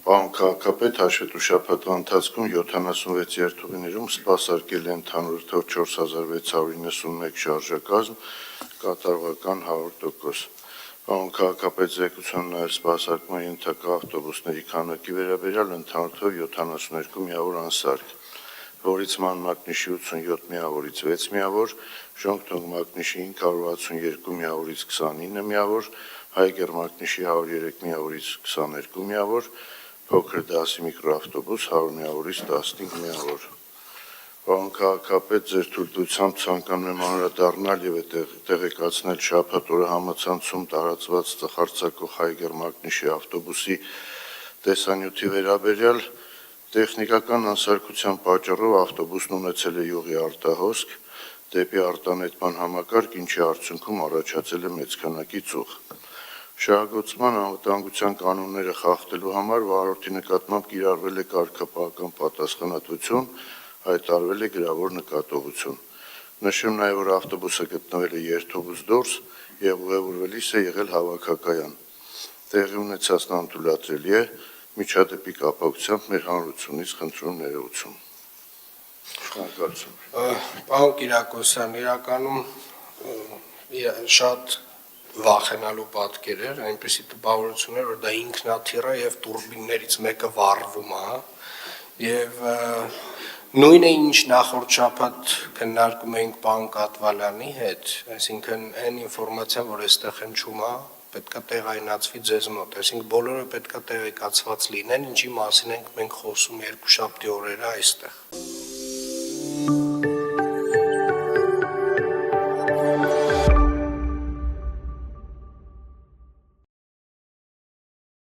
Պարոն քաղաքապետ, հաշվետու շաբաթվա ընթացքում 76 երթուղիներում սպասարկել են ընդհանուր թվով 4691 շարժակազմ, կատարողական 100%։ Պարոն քաղաքապետ, զեկուցան նաև սպասարկման ենթակա ավտոբուսների քանակի վերաբերյալ ընդհանուր թվով 72 միավոր անսարք, որից ման մակնիշի 87 միավորից 6 միավոր, ժողովրդող մակնիշի 562 միավորից 29 միավոր, հայգեր մակնիշի 103 միավորից 22 միավոր, փոքր դասի միկրոավտոբուս 100 միավորից 15 միավոր։ Պարոն քաղաքապետ, ձեր թույլտվությամբ ցանկանում եմ անդրադառնալ եւ տեղեկացնել շաբաթ օրը համացանցում տարածված ծխարցակող հայգեր մակնիշի ավտոբուսի տեսանյութի վերաբերյալ տեխնիկական անսարքության պատճառով ավտոբուսն ունեցել է յուղի արտահոսք դեպի արտանետման համակարգ, ինչի արդյունքում առաջացել է մեծ քանակի ծուխ։ Շահագործման անվտանգության կանոնները խախտելու համար վարորդի նկատմամբ կիրառվել է կարգապահական պատասխանատվություն, հայտարարվել է գրավոր նկատողություն։ Նշեմ նաև, որ ավտոբուսը գտնվել է երթուղուց դուրս եւ ուղևորվելիս է եղել հավաքակայան։ Տեղի ունեցածն անթույլատրելի է, միջադեպի կապակցությամբ մեր հանրությունից խնդրում ներողություն։ Շնորհակալություն։ Պարոն Կիրակոսյան, իրականում շատ վախենալու պատկեր էր, այնպեսի տպավորություն էր, որ դա ինքնաթիռ է եւ տուրբիններից մեկը վառվում է, եւ նույնը ինչ նախորդ շաբաթ քննարկում էինք պարոն Կատվալյանի հետ, այսինքն այն ինֆորմացիան, որ այստեղ հնչում է, պետքա տեղայնացվի ձեզ մոտ, այսինքն բոլորը պետքա տեղեկացված լինեն, ինչի մասին ենք մենք խոսում երկուշաբթի օրերը այստեղ։